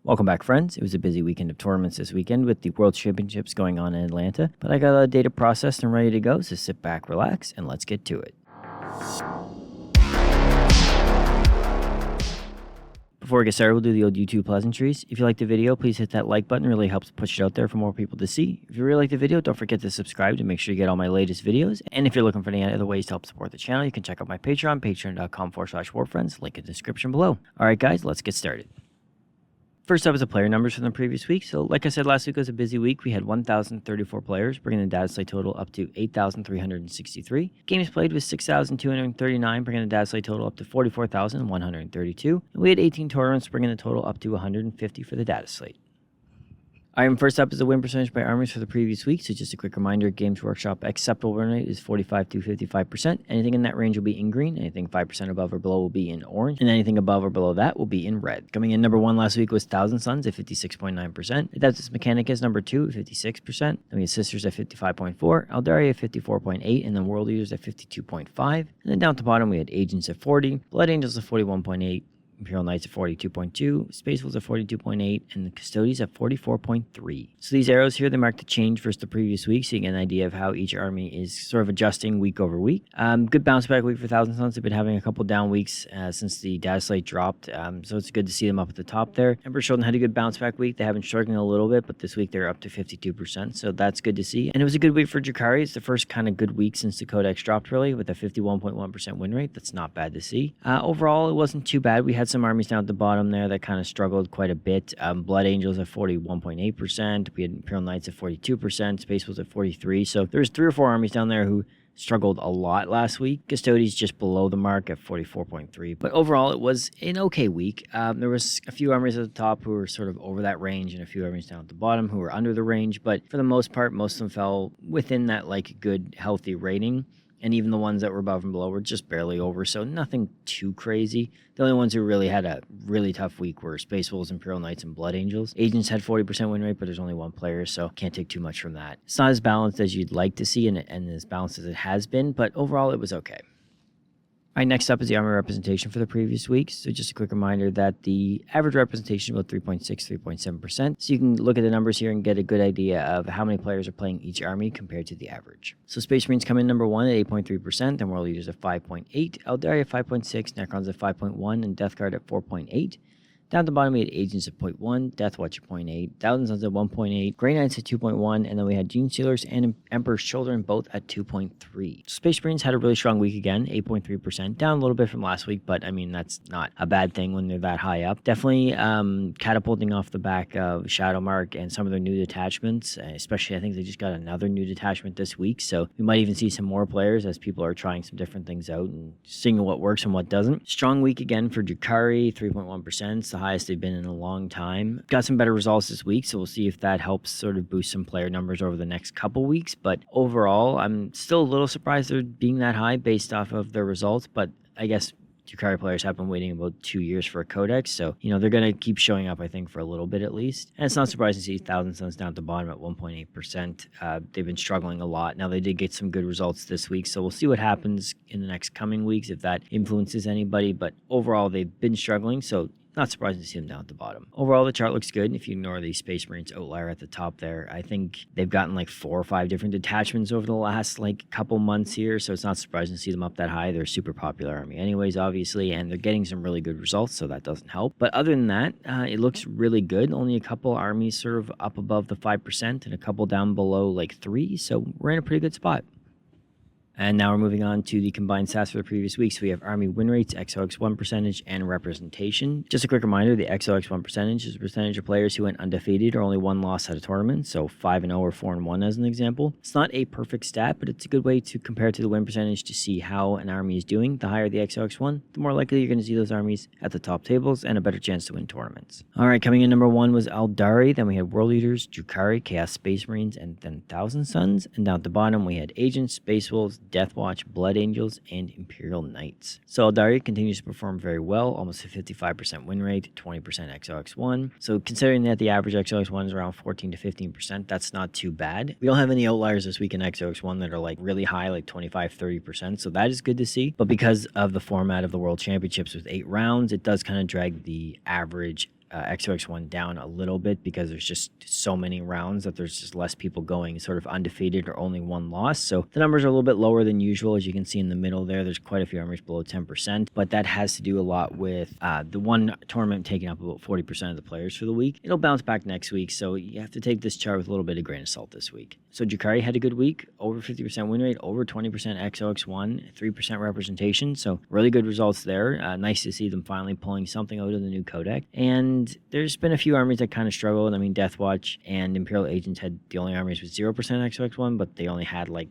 Welcome back, friends. It was a busy weekend of tournaments this weekend with the World Championships going on in Atlanta, but I got a lot of data processed and ready to go, so sit back, relax, and let's get to it. Before we get started, we'll do the old YouTube pleasantries. If you like the video, please hit that like button. It really helps push it out there for more people to see. If you really like the video, don't forget to subscribe to make sure you get all my latest videos. And if you're looking for any other ways to help support the channel, you can check out my Patreon, patreon.com/warfriends, link in the description below. All right, guys, let's get started. First up is the player numbers from the previous week. So like I said, last week was a busy week. We had 1,034 players, bringing the Dataslate total up to 8,363. Games played was 6,239, bringing the Dataslate total up to 44,132. And we had 18 tournaments, bringing the total up to 150 for the Dataslate. First up is the win percentage by armies for the previous week. So just a quick reminder, Games Workshop acceptable win rate is 45 to 55%. Anything in that range will be in green. Anything 5% above or below will be in orange. And anything above or below that will be in red. Coming in number one last week was Thousand Sons at 56.9%. Adeptus Mechanicus number two at 56%. Then we had Sisters at 55.4%. Aeldari at 54.8%. And then World Leaders at 52.5%. And then down to the bottom we had Agents at 40%. Blood Angels at 41.8%. Imperial Knights at 42.2, Space Wolves at 42.8, and the Custodians at 44.3. So these arrows here, they mark the change versus the previous week, so you get an idea of how each army is sort of adjusting week over week. Good bounce back week for Thousand Sons. They've been having a couple down weeks since the Dataslate dropped, so it's good to see them up at the top there. Emperor Shogun had a good bounce back week. They have been struggling a little bit, but this week they're up to 52%, so that's good to see. And it was a good week for Drukhari. It's the first kind of good week since the Codex dropped, really, with a 51.1% win rate. That's not bad to see. Overall, it wasn't too bad. We had some armies down at the bottom there that kind of struggled quite a bit. Blood Angels at 41.8%. We had Imperial Knights at 42%. Space Wolves at 43%. So there's 3 or 4 armies down there who struggled a lot last week. Custodians just below the mark at 44.3%. But overall, it was an okay week. There was a few armies at the top who were sort of over that range and a few armies down at the bottom who were under the range. But for the most part, most of them fell within that like good, healthy rating. And even the ones that were above and below were just barely over, so nothing too crazy. The only ones who really had a really tough week were Space Wolves, Imperial Knights, and Blood Angels. Agents had 40% win rate, but there's only one player, so can't take too much from that. It's not as balanced as you'd like to see, and as balanced as it has been, but overall it was okay. All right, next up is the army representation for the previous week. So just a quick reminder that the average representation is about 3.6, 3.7%. So you can look at the numbers here and get a good idea of how many players are playing each army compared to the average. So Space Marines come in number one at 8.3%, then World Leaders at 5.8%, Aeldari at 5.6%, Necrons at 5.1%, and Death Guard at 4.8%. Down at the bottom, we had Agents at 0.1, Death Watch at 0.8, Thousand Sons at 1.8, Grey Knights at 2.1, and then we had Gene Stealers and Emperor's Children both at 2.3. Space Marines had a really strong week again, 8.3%, down a little bit from last week, but I mean, that's not a bad thing when they're that high up. Definitely catapulting off the back of Shadowmark and some of their new detachments, especially I think they just got another new detachment this week, so we might even see some more players as people are trying some different things out and seeing what works and what doesn't. Strong week again for Drukhari, 3.1%. Highest they've been in a long time. Got some better results this week, so we'll see if that helps sort of boost some player numbers over the next couple weeks. But overall, I'm still a little surprised they're being that high based off of their results, but I guess Drukhari players have been waiting about 2 years for a codex, so they're going to keep showing up, I think, for a little bit at least. And it's not surprising to see Thousand Sons down at the bottom at 1.8%. They've been struggling a lot. Now they did get some good results this week, so we'll see what happens in the next coming weeks if that influences anybody. But overall, they've been struggling, so not surprising to see them down at the bottom. Overall, the chart looks good. If you ignore the Space Marines outlier at the top there, I think they've gotten like 4 or 5 different detachments over the last couple months here, so it's not surprising to see them up that high. They're a super popular army anyways, obviously, and they're getting some really good results, so that doesn't help. But other than that, it looks really good. Only a couple armies sort of up above the 5% and a couple down below 3, so we're in a pretty good spot. And now we're moving on to the combined stats for the previous week. So we have Army win rates, XOX1 percentage, and representation. Just a quick reminder, the XOX1 percentage is the percentage of players who went undefeated or only one loss at a tournament. So 5-0 or 4-1 as an example. It's not a perfect stat, but it's a good way to compare to the win percentage to see how an army is doing. The higher the XOX1, the more likely you're going to see those armies at the top tables and a better chance to win tournaments. All right, coming in number one was Aeldari. Then we had World Leaders, Drukhari, Chaos Space Marines, and then Thousand Sons. And down at the bottom, we had Agents, Space Wolves, Death Watch, Blood Angels, and Imperial Knights. So Aeldari continues to perform very well, almost a 55% win rate, 20% XOX1. So considering that the average XOX1 is around 14 to 15%, that's not too bad. We don't have any outliers this week in XOX1 that are really high, 25, 30%. So that is good to see. But because of the format of the World Championships with 8 rounds, it does kind of drag the average XOX1 down a little bit because there's just so many rounds that there's just less people going sort of undefeated or only one loss. So the numbers are a little bit lower than usual. As you can see in the middle there's quite a few armies below 10%, but that has to do a lot with the one tournament taking up about 40% of the players for the week. It'll bounce back next week, so you have to take this chart with a little bit of grain of salt this week. So Drukhari had a good week, over 50% win rate, over 20% XOX1, 3% representation, so really good results there. Nice to see them finally pulling something out of the new codex. And there's been a few armies that kind of struggled. I mean, Deathwatch and Imperial Agents had the only armies with 0% XOX1, but they only had like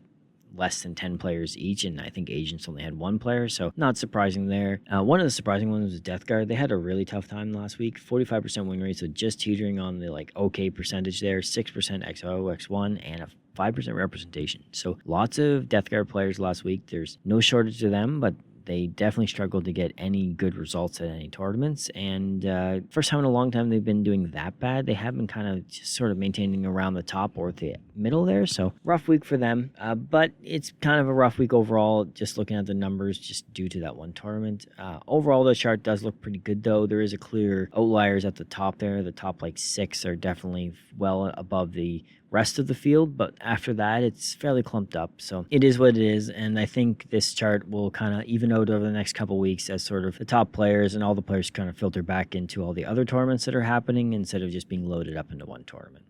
less than 10 players each, and I think Agents only had 1 player, so not surprising there. One of the surprising ones was Death Guard. They had a really tough time last week, 45% win rate, so just teetering on the like okay percentage there, 6% XOX1 and a 5% representation. So lots of Death Guard players last week. There's no shortage of them, but they definitely struggled to get any good results at any tournaments, and first time in a long time they've been doing that bad. They have been kind of just sort of maintaining around the top or the middle there, so rough week for them, but it's kind of a rough week overall, just looking at the numbers just due to that one tournament. Overall, the chart does look pretty good, though. There is a clear outliers at the top there. The top like 6 are definitely well above the rest of the field, but after that it's fairly clumped up, so it is what it is. And I think this chart will kind of even out over the next couple weeks as sort of the top players and all the players kind of filter back into all the other tournaments that are happening instead of just being loaded up into one tournament.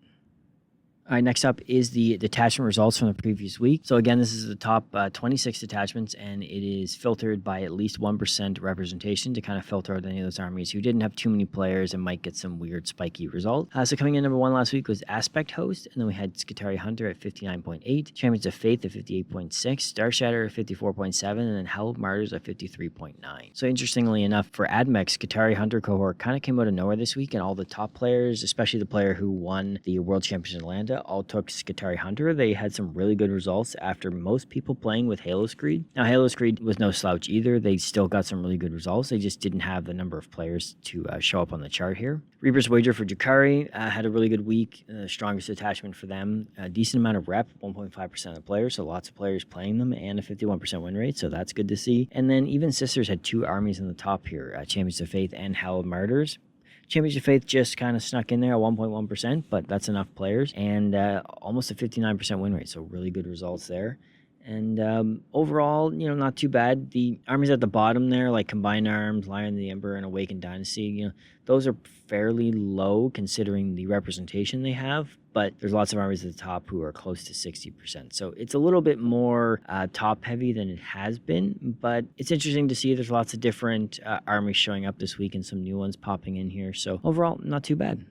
All right, next up is the detachment results from the previous week. So again, this is the top 26 detachments, and it is filtered by at least 1% representation to kind of filter out any of those armies who didn't have too many players and might get some weird spiky result. So coming in number 1 last week was Aspect Host, and then we had Skitarii Hunter at 59.8, Champions of Faith at 58.6, Star Shatter at 54.7, and then Hell of Martyrs at 53.9. So interestingly enough, for AdMech, Skitarii Hunter Cohort kind of came out of nowhere this week, and all the top players, especially the player who won the World Championship in Atlanta, all took Skitarii Hunter. They had some really good results after most people playing with Halo Screed. Now, Halo Screed was no slouch either. They still got some really good results. They just didn't have the number of players to show up on the chart here. Reaper's Wager for Drukhari had a really good week. Strongest attachment for them. A decent amount of rep, 1.5% of the players, so lots of players playing them, and a 51% win rate, so that's good to see. And then even Sisters had 2 armies in the top here, Champions of Faith and Hell of Martyrs. Champions of Faith just kind of snuck in there at 1.1%, but that's enough players, and almost a 59% win rate, so really good results there. And overall, not too bad. The armies at the bottom there, like Combined Arms, Lion of the Emperor, and Awakened Dynasty, those are fairly low considering the representation they have, but there's lots of armies at the top who are close to 60%. So it's a little bit more top heavy than it has been, but it's interesting to see there's lots of different armies showing up this week and some new ones popping in here. So overall, not too bad.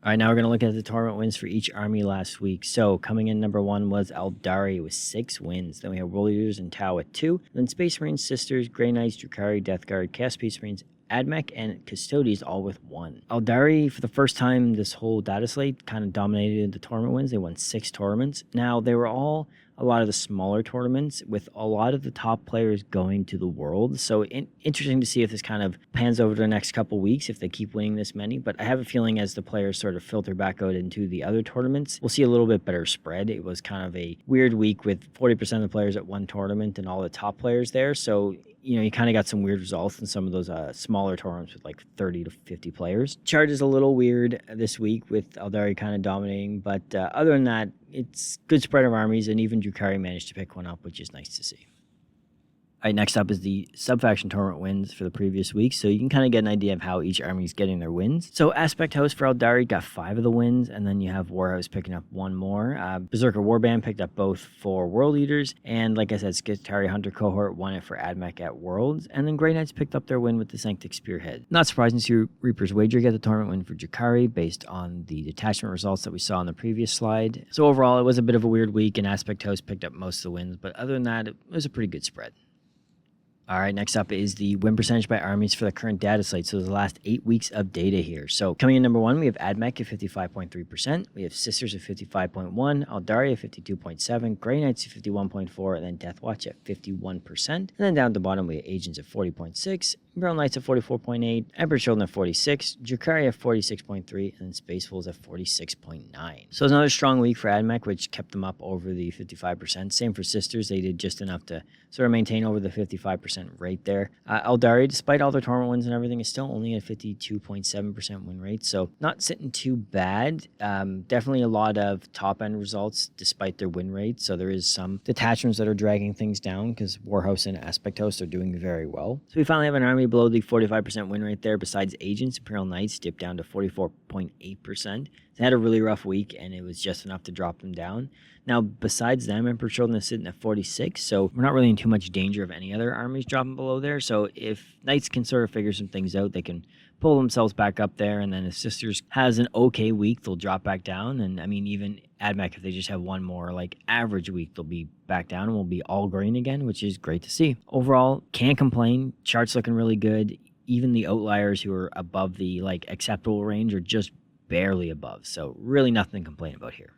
All right, now we're going to look at the tournament wins for each army last week. So coming in number 1 was Aeldari with 6 wins. Then we have World Eaters and Tau at 2. Then Space Marines, Sisters, Grey Knights, Drukhari, Death Guard, Chaos Space Marines, AdMech, and Custodies all with 1. Aeldari, for the first time this whole Dataslate, kind of dominated the tournament wins. They won 6 tournaments. Now, they were all a lot of the smaller tournaments with a lot of the top players going to the World. So interesting to see if this kind of pans over the next couple weeks, if they keep winning this many. But I have a feeling as the players sort of filter back out into the other tournaments, we'll see a little bit better spread. It was kind of a weird week with 40% of the players at one tournament and all the top players there. So you kind of got some weird results in some of those smaller tournaments with like 30 to 50 players. Chart is a little weird this week with Aeldari kind of dominating, but other than that, it's good spread of armies, and even Drukhari managed to pick one up, which is nice to see. All right, next up is the sub-faction tournament wins for the previous week, so you can kind of get an idea of how each army is getting their wins. So Aspect House for Aeldari got 5 of the wins, and then you have Warhouse picking up 1 more. Berserker Warband picked up both for World Eaters, and like I said, Skitarii Hunter Cohort won it for AdMech at Worlds, and then Grey Knights picked up their win with the Sanctic Spearhead. Not surprising to see Reaper's Wager get the tournament win for Drukhari based on the detachment results that we saw on the previous slide. So overall, it was a bit of a weird week, and Aspect House picked up most of the wins, but other than that, it was a pretty good spread. All right, next up is the win percentage by armies for the current data slate. So the last 8 weeks of data here. So coming in number 1, we have AdMech at 55.3%. We have Sisters at 55.1%, Aeldari at 52.7%, Grey Knights at 51.4%, and then Deathwatch at 51%. And then down at the bottom, we have Agents at 40.6%, Imperial Knights at 44.8, Emperor Children at 46, Drukhari at 46.3, and then Space Wolves at 46.9. So it's another strong week for AdMech, which kept them up over the 55%. Same for Sisters. They did just enough to sort of maintain over the 55% rate there. Aeldari, despite all their tournament wins and everything, is still only at 52.7% win rate, so not sitting too bad. Definitely a lot of top-end results despite their win rate, so there is some detachments that are dragging things down because Warhouse and Aspect Host are doing very well. So we finally have an army below the 45% win rate there. Besides Agents, Imperial Knights dipped down to 44.8%. They had a really rough week, and it was just enough to drop them down. Now, besides them, Emperor Children is sitting at 46, so we're not really in too much danger of any other armies dropping below there. So if Knights can sort of figure some things out, they can pull themselves back up there, and then if Sisters has an okay week, they'll drop back down. And I mean, even AdMech, if they just have one more like average week, they'll be back down and we'll be all green again, which is great to see. Overall, can't complain. Chart's looking really good. Even the outliers who are above the like acceptable range are just barely above, so really nothing to complain about here.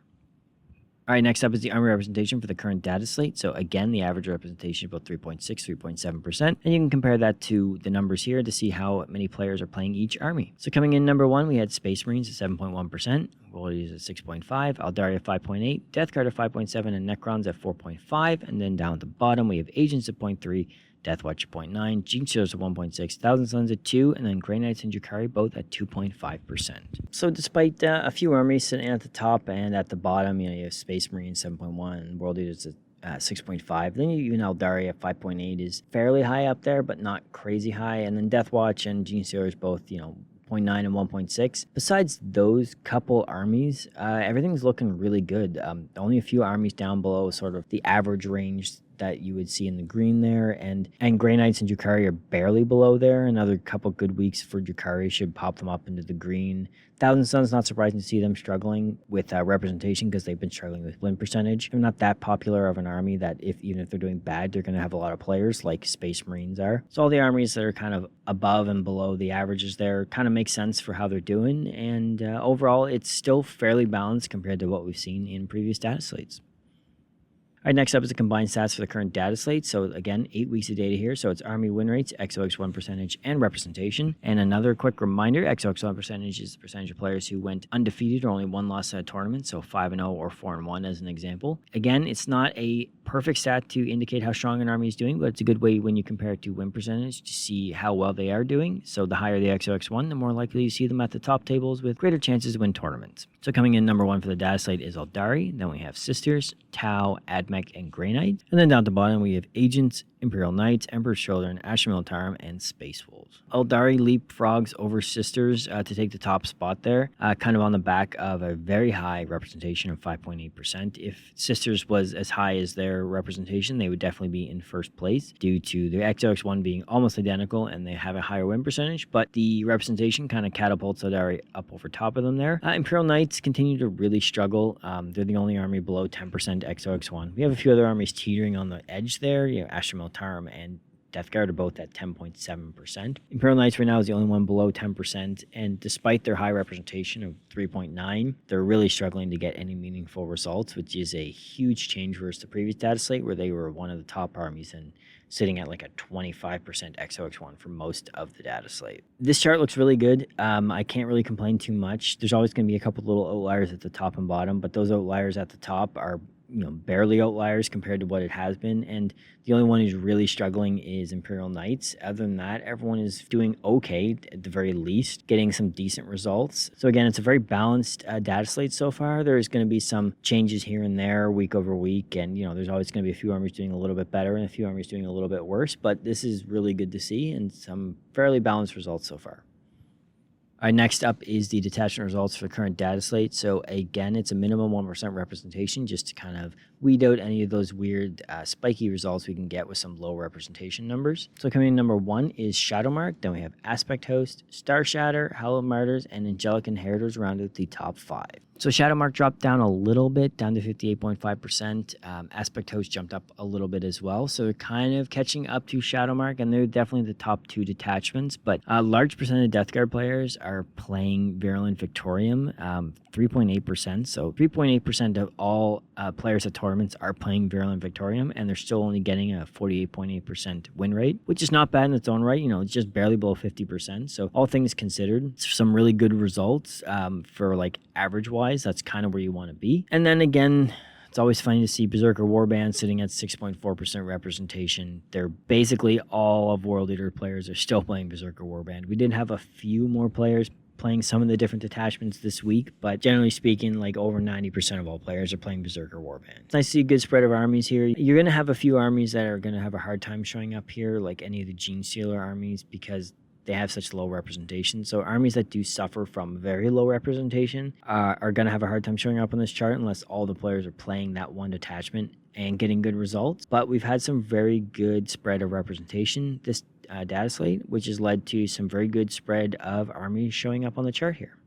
All right, next up is the army representation for the current data slate. So again, the average representation is about 3.6, 3.7%. And you can compare that to the numbers here to see how many players are playing each army. So coming in number 1, we had Space Marines at 7.1%, Warriors at 6.5, Aeldari at 5.8, Death Guard at 5.7, and Necrons at 4.5. And then down at the bottom, we have Agents at 0.3, Death Watch at 0.9, Gene Stealers at 1.6, Thousand Sons at 2, and then Grey Knights and Drukhari both at 2.5%. So despite a few armies sitting at the top and at the bottom, you have Space Marines 7.1, World Eaters at 6.5. Then even Aeldari at 5.8 is fairly high up there, but not crazy high. And then Death Watch and Gene Stealers both, 0.9 and 1.6. Besides those couple armies, everything's looking really good. Only a few armies down below sort of the average range that you would see in the green there, and Grey Knights and Drukhari are barely below there. Another couple good weeks for Drukhari should pop them up into the green. Thousand Sons, not surprising to see them struggling with representation because they've been struggling with win percentage. They're not that popular of an army that even if they're doing bad, they're going to have a lot of players like Space Marines are. So all the armies that are kind of above and below the averages there kind of make sense for how they're doing, and overall it's still fairly balanced compared to what we've seen in previous data slates. All right, next up is the combined stats for the current data slate. So again, 8 weeks of data here. So it's army win rates, XOX1 percentage, and representation. And another quick reminder, XOX1 percentage is the percentage of players who went undefeated or only one loss at a tournament. So 5-0 or 4-1 as an example. Again, it's not a perfect stat to indicate how strong an army is doing, but it's a good way when you compare it to win percentage to see how well they are doing. So the higher the XOX1, the more likely you see them at the top tables with greater chances to win tournaments. So coming in number 1 for the data slate is Aeldari. Then we have Sisters, Tau, AdMech, and Grey Knight. And then down at the bottom, we have Agents, Imperial Knights, Emperor's Children, Asher Militarum, and Space Wolves. Aeldari leapfrogs over Sisters to take the top spot there, kind of on the back of a very high representation of 5.8%. If Sisters was as high as their representation, they would definitely be in first place due to their XOX1 being almost identical and they have a higher win percentage, but the representation kind of catapults Aeldari up over top of them there. Imperial Knights continue to really struggle. They're the only army below 10% XOX1. We have a few other armies teetering on the edge there. Asher Militarum and Death Guard are both at 10.7%. Imperial Knights right now is the only one below 10%, and despite their high representation of 3.9, they're really struggling to get any meaningful results, which is a huge change versus the previous data slate where they were one of the top armies and sitting at like a 25% XOX1 for most of the data slate. This chart looks really good. I can't really complain too much. There's always going to be a couple little outliers at the top and bottom, but those outliers at the top are barely outliers compared to what it has been, and the only one who's really struggling is Imperial Knights. Other than that, everyone is doing okay, at the very least, getting some decent results. So again, it's a very balanced data slate so far. There's going to be some changes here and there, week over week, and there's always going to be a few armies doing a little bit better and a few armies doing a little bit worse, but this is really good to see and some fairly balanced results so far. All right, next up is the detachment results for the current data slate. So again, it's a minimum 1% representation just to kind of weed out any of those weird spiky results we can get with some low representation numbers. So coming in number 1 is Shadowmark. Then we have Aspect Host, Star Shatter, Hallowed Martyrs, and Angelic Inheritors rounded the top 5. So Shadow Mark dropped down a little bit, down to 58.5%. Aspect Host jumped up a little bit as well. So they're kind of catching up to Shadow Mark, and they're definitely the top 2 detachments. But a large percent of Death Guard players are playing Virulent Victorium, 3.8%. So 3.8% of all players at tournaments are playing Virulent Victorium, and they're still only getting a 48.8% win rate, which is not bad in its own right. You know, it's just barely below 50%. So all things considered, some really good results for like average-wise. That's kind of where you want to be. And then again, it's always funny to see Berserker Warband sitting at 6.4% representation. They're basically all of World Eater players are still playing Berserker Warband. We did have a few more players playing some of the different detachments this week, but generally speaking, like over 90% of all players are playing Berserker Warband. It's nice to see a good spread of armies here. You're going to have a few armies that are going to have a hard time showing up here, like any of the Gene Stealer armies, because they have such low representation. So armies that do suffer from very low representation are going to have a hard time showing up on this chart unless all the players are playing that one detachment and getting good results. But we've had some very good spread of representation this data slate, which has led to some very good spread of armies showing up on the chart here.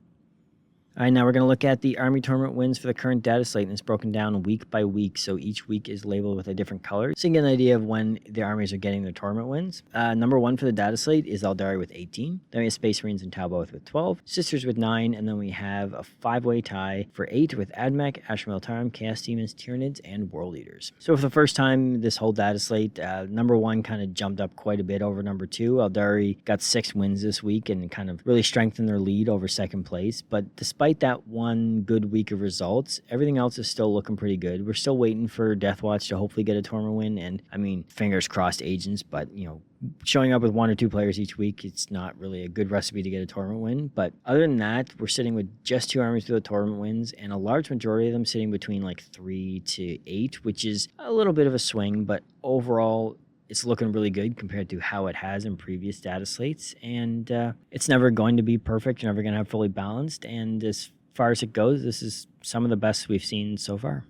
All right, now we're going to look at the Army Tournament wins for the current data slate, and it's broken down week by week, so each week is labeled with a different color, so you can get an idea of when the armies are getting their tournament wins. Number 1 for the data slate is Aeldari with 18. Then we have Space Marines and Tau both with 12, Sisters with 9, and then we have a 5-way tie for 8 with Admech, Ashram Eltarim, Chaos Demons, Tyranids, and World Eaters. So for the first time this whole data slate, number 1 kind of jumped up quite a bit over number 2. Aeldari got 6 wins this week and kind of really strengthened their lead over second place, but despite that one good week of results, everything else is still looking pretty good. We're still waiting for Deathwatch to hopefully get a tournament win, and I mean, fingers crossed agents, but you know, showing up with 1 or 2 players each week, it's not really a good recipe to get a tournament win. But other than that, we're sitting with just 2 armies with tournament wins, and a large majority of them sitting between like 3 to 8, which is a little bit of a swing, but overall it's looking really good compared to how it has in previous data slates. And it's never going to be perfect. You're never going to have fully balanced. And as far as it goes, this is some of the best we've seen so far.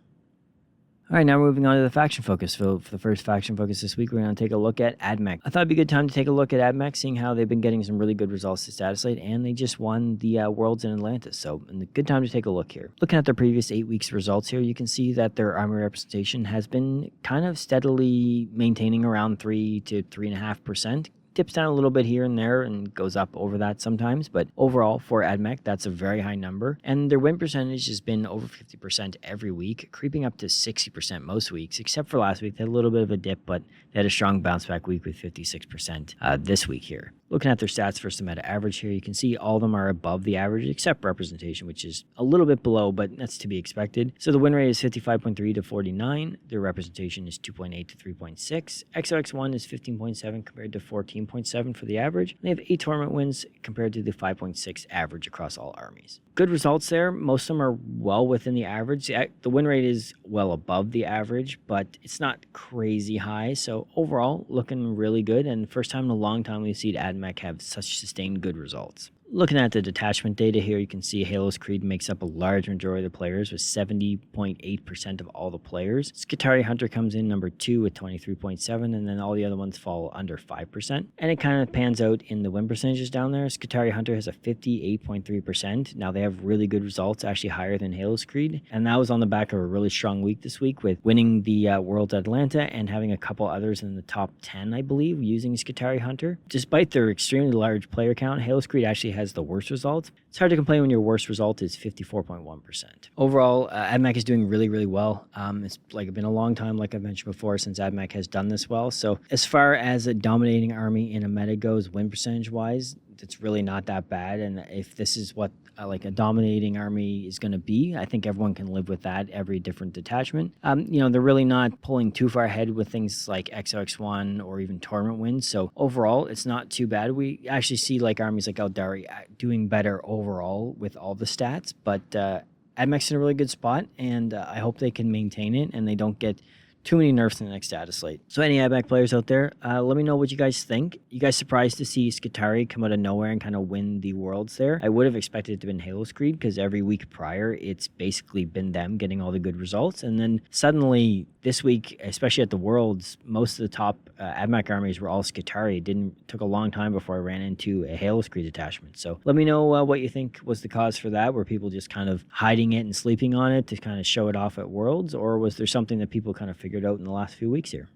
All right, now we're moving on to the faction focus. So for the first faction focus this week, we're going to take a look at Admech. I thought it'd be a good time to take a look at Admech, seeing how they've been getting some really good results this data slate, and they just won the Worlds in Atlantis. So a good time to take a look here. Looking at their previous 8 weeks results here, you can see that their army representation has been kind of steadily maintaining around 3 to 3.5%. Dips down a little bit here and there and goes up over that sometimes, but overall for Admech, that's a very high number. And their win percentage has been over 50% every week, creeping up to 60% most weeks, except for last week. They had a little bit of a dip, but they had a strong bounce back week with 56% this week here. Looking at their stats for some meta average here, you can see all of them are above the average, except representation, which is a little bit below, but that's to be expected. So the win rate is 55.3 to 49. Their representation is 2.8 to 3.6. XOX1 is 15.7 compared to 14.7 for the average. They have 8 tournament wins compared to the 5.6 average across all armies. Good results there. Most of them are well within the average. The win rate is well above the average, but it's not crazy high. So overall, looking really good. And first time in a long time we've seen Admech have such sustained good results. Looking at the detachment data here, you can see Halo's Creed makes up a large majority of the players with 70.8% of all the players. Skitarii Hunter comes in number 2 with 23.7%, and then all the other ones fall under 5%. And it kind of pans out in the win percentages down there. Skitarii Hunter has a 58.3%. Now they have really good results, actually higher than Halo's Creed. And that was on the back of a really strong week this week with winning the Worlds at Atlanta and having a couple others in the top 10, I believe, using Skitarii Hunter. Despite their extremely large player count, Halo's Creed actually has the worst result. It's hard to complain when your worst result is 54.1%. Overall, Admech is doing really, really well. It's been a long time, like I've mentioned before, since Admech has done this well. So as far as a dominating army in a meta goes, win percentage wise, it's really not that bad. And if this is what a dominating army is going to be, I think everyone can live with that every different detachment. They're really not pulling too far ahead with things like XOX1 or even tournament wins. So overall, it's not too bad. We actually see armies like Aeldari doing better overall with all the stats, but Admech's in a really good spot, and I hope they can maintain it and they don't get too many nerfs in the next Dataslate. So any AdMech players out there, let me know what you guys think. You guys surprised to see Skitarii come out of nowhere and kind of win the Worlds there? I would have expected it to have been Halo Screed, because every week prior, it's basically been them getting all the good results. And then suddenly this week, especially at the Worlds, most of the top AdMech armies were all Skitarii. Took a long time before I ran into a Halo Screed detachment. So let me know what you think was the cause for that. Were people just kind of hiding it and sleeping on it to kind of show it off at Worlds, or was there something that people kind of figured out in the last few weeks here?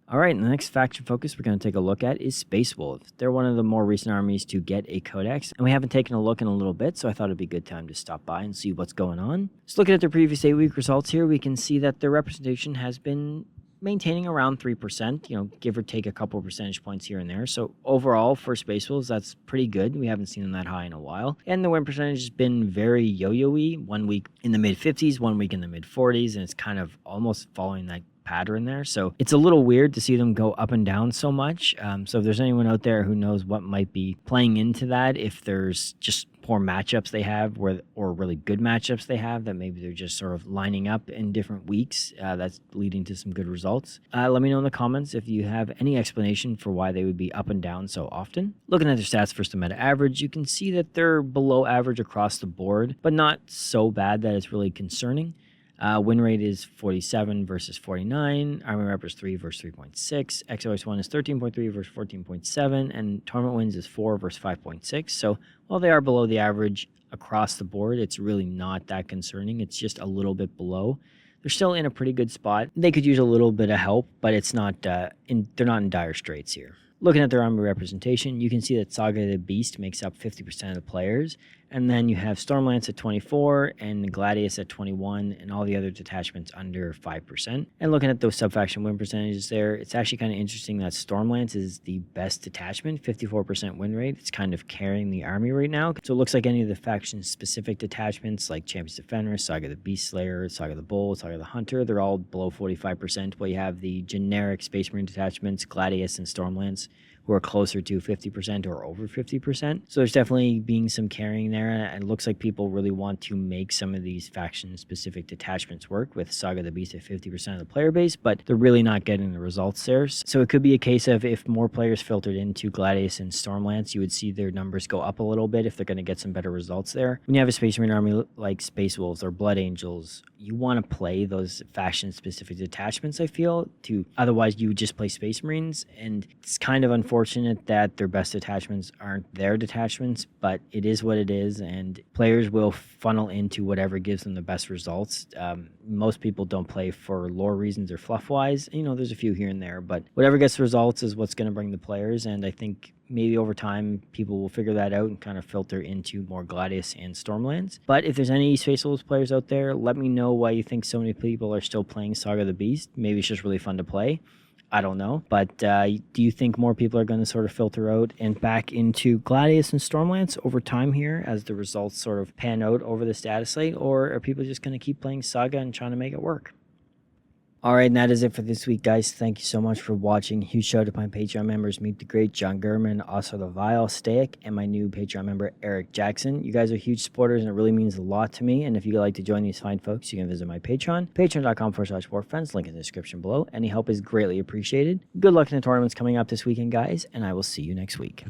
All right, and the next faction focus we're going to take a look at is Space Wolves. They're one of the more recent armies to get a codex, and we haven't taken a look in a little bit, so I thought it'd be a good time to stop by and see what's going on. Just looking at their previous 8-week results here, we can see that their representation has been maintaining around 3%, give or take a couple percentage points here and there. So overall for Space Wolves, that's pretty good. We haven't seen them that high in a while. And the win percentage has been very yo-yo-y. 1 week in the mid-50s, 1 week in the mid-40s, and it's kind of almost following that pattern there. So it's a little weird to see them go up and down so much. So if there's anyone out there who knows what might be playing into that, if there's just poor matchups they have or really good matchups they have, that maybe they're just sort of lining up in different weeks, that's leading to some good results. Let me know in the comments if you have any explanation for why they would be up and down so often. Looking at their stats versus the meta average, you can see that they're below average across the board, but not so bad that it's really concerning. Win rate is 47 versus 49. Army Rep is 3 versus 3.6. XOS1 is 13.3 versus 14.7. And Tournament Wins is 4 versus 5.6. So while they are below the average across the board, it's really not that concerning. It's just a little bit below. They're still in a pretty good spot. They could use a little bit of help, but it's not. They're not in dire straits here. Looking at their army representation, you can see that Saga the Beast makes up 50% of the players. And then you have Stormlance at 24 and Gladius at 21 and all the other detachments under 5%. And looking at those subfaction win percentages there, it's actually kind of interesting that Stormlance is the best detachment, 54% win rate. It's kind of carrying the army right now. So it looks like any of the faction-specific detachments like Champions Defender, Saga the Beastslayer, Saga the Bull, Saga the Hunter, they're all below 45%, while you have the generic Space Marine detachments, Gladius and Stormlance, who are closer to 50% or over 50%. So there's definitely being some carrying there, and it looks like people really want to make some of these faction-specific detachments work with Saga the Beast at 50% of the player base, but they're really not getting the results there. So it could be a case of if more players filtered into Gladius and Stormlance, you would see their numbers go up a little bit if they're going to get some better results there. When you have a Space Marine army like Space Wolves or Blood Angels, you want to play those faction-specific detachments, I feel, otherwise you would just play Space Marines, and it's kind of unfortunate that their best detachments aren't their detachments, but it is what it is, and players will funnel into whatever gives them the best results. Most people don't play for lore reasons or fluff-wise. There's a few here and there, but whatever gets the results is what's going to bring the players, and I think maybe over time people will figure that out and kind of filter into more Gladius and Stormlands. But if there's any Space Wolves players out there, let me know why you think so many people are still playing Saga the Beast. Maybe it's just really fun to play. I don't know. But do you think more people are going to sort of filter out and back into Gladius and Stormlance over time here as the results sort of pan out over the status slate? Or are people just going to keep playing Saga and trying to make it work? All right, and that is it for this week, guys. Thank you so much for watching. Huge shout out to my Patreon members, Meet the Great, John Gurman, also the Vile, Staic, and my new Patreon member, Eric Jackson. You guys are huge supporters, and it really means a lot to me. And if you'd like to join these fine folks, you can visit my Patreon, patreon.com/warfriends, link in the description below. Any help is greatly appreciated. Good luck in the tournaments coming up this weekend, guys, and I will see you next week.